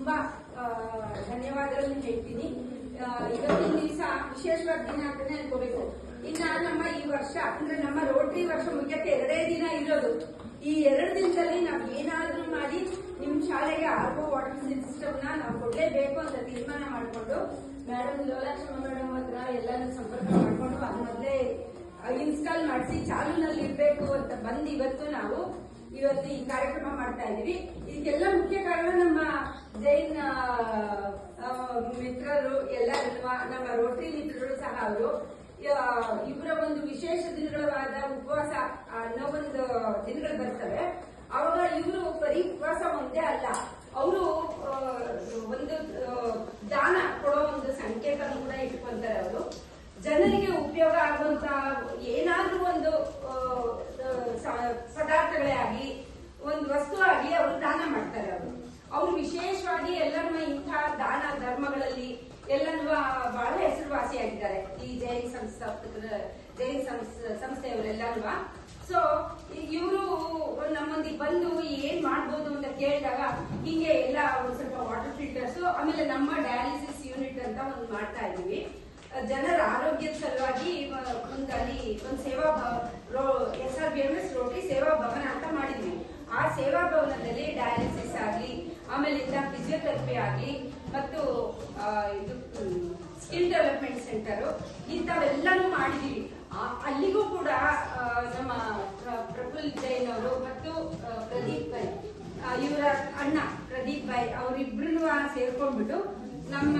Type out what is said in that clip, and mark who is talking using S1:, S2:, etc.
S1: ತುಂಬಾ ಧನ್ಯವಾದಗಳನ್ನು ಹೇಳ್ತೀನಿ. ಇವತ್ತಿನ ದಿವಸ ವಿಶೇಷವಾದ ದಿನ ಅಂತಾನೆ ಅನ್ಕೋಬೇಕು. ಇನ್ನ ನಮ್ಮ ಈ ವರ್ಷ ಅಂದ್ರೆ ನಮ್ಮ ರೋಟರಿ ವರ್ಷ ಮುಖ್ಯಕ್ಕೆ 2 ದಿನ ಇರೋದು. ಈ 2 ದಿನದಲ್ಲಿ ನಾವು ಏನಾದ್ರೂ ಮಾಡಿ ನಿಮ್ ಶಾಲೆಗೆ RO ವಾಟರ್ ಸಿಸ್ಟಮ್ ನಾವು ಕೊಡ್ಲೇಬೇಕು ಅಂತ ತೀರ್ಮಾನ ಮಾಡಿಕೊಂಡು ಮೇಡಮ್ ಲೋಲಾಕ್ಷಮ್ಮ ಮೇಡಮ್ ಹತ್ರ ಎಲ್ಲಾನು ಸಂಪರ್ಕ ಮಾಡ್ಕೊಂಡು ಅದ್ ಮೊದಲೇ ಇನ್ಸ್ಟಾಲ್ ಮಾಡಿಸಿ ಚಾಲೂನಲ್ಲಿ ಇರ್ಬೇಕು ಅಂತ ಬಂದು ಇವತ್ತು ಈ ಕಾರ್ಯಕ್ರಮ ಮಾಡ್ತಾ ಇದೀವಿ. ಇದಕ್ಕೆಲ್ಲ ಮುಖ್ಯ ಕಾರಣ ನಮ್ಮ ಜೈನ್ ಮಿತ್ರರು ಎಲ್ಲರೂ, ನಮ್ಮ ರೋಟರಿ ಮಿತ್ರರು ಸಹ. ಅವರು ಇವರ ಒಂದು ವಿಶೇಷ ದಿನಗಳಾದ ಉಪವಾಸ ಅನ್ನೋ ಒಂದು ದಿನಗಳು ಬರ್ತವೆ. ಅವಾಗ ಇವರು ಬರೀ ಉಪವಾಸ ಒಂದೇ ಅಲ್ಲ, ಅವರು ಒಂದು ದಾನ ಕೊಡೋ ಒಂದು ಸಂಕೇತ ಕೂಡ ಇಟ್ಕೊಂತಾರೆ. ಅವರು ಜನರಿಗೆ ಉಪಯೋಗ ಆಗುವಂತ ಏನಾದ್ರೂ ಒಂದು ಪದಾರ್ಥಗಳೇ ಆಗಲಿ ಒಂದು ವಸ್ತು ಆಗಲಿ ಅವರು ದಾನ ಮಾಡ್ತಾರೆ. ಅವರು ವಿಶೇಷವಾಗಿ ಎಲ್ಲರೂ ಇಂತಹ ದಾನ ಧರ್ಮಗಳಲ್ಲಿ ಎಲ್ಲರೂ ಬಹಳ ಹೆಸರುವಾಸಿಯಾಗಿದ್ದಾರೆ ಈ ಜೈನ್ ಸಂಸ್ಥೆಯವರೆಲ್ಲರೂ. ಸೊ ಇವರು ನಮ್ಮೊಂದಿಗೆ ಬಂದು ಏನ್ ಮಾಡ್ಬೋದು ಅಂತ ಕೇಳಿದಾಗ ಹಿಂಗೆ ಎಲ್ಲ ಒಂದ್ ಸ್ವಲ್ಪ ವಾಟರ್ ಫಿಲ್ಟರ್ಸ್, ಆಮೇಲೆ ನಮ್ಮ ಡಯಾಲಿಸಿಸ್ ಯೂನಿಟ್ ಅಂತ ಒಂದು ಮಾಡ್ತಾ ಇದೀವಿ. ಜನರ ಆರೋಗ್ಯದ ಸಲುವಾಗಿ ಅಲ್ಲಿ ಒಂದು ಸೇವಾ SRBMS ರೋಟರಿ ಸೇವಾ ಭವನ ಅಂತ ಮಾಡಿದ್ವಿ. ಆ ಸೇವಾ ಭವನದಲ್ಲಿ ಡಯಾಲಿಸಿಸ್ ಆಗ್ಲಿ, ಆಮೇಲೆ ಫಿಸಿಯೋಥೆರಪಿ ಆಗ್ಲಿ, ಮತ್ತು ಇದು ಸ್ಕಿಲ್ ಡೆವಲಪ್ಮೆಂಟ್ ಸೆಂಟರ್ ಇಂಥವೆಲ್ಲಾನು ಮಾಡಿದೀವಿ. ಅಲ್ಲಿಗೂ ಕೂಡ ನಮ್ಮ ಪ್ರಫುಲ್ ಜೈನ್ ಅವರು ಮತ್ತು ಪ್ರದೀಪ್ ಭಾಯ್, ಇವರ ಅಣ್ಣ ಪ್ರದೀಪ್ ಭಾಯ್ ಅವರಿಬ್ರು ಸೇರ್ಕೊಂಡ್ಬಿಟ್ಟು ನಮ್ಮ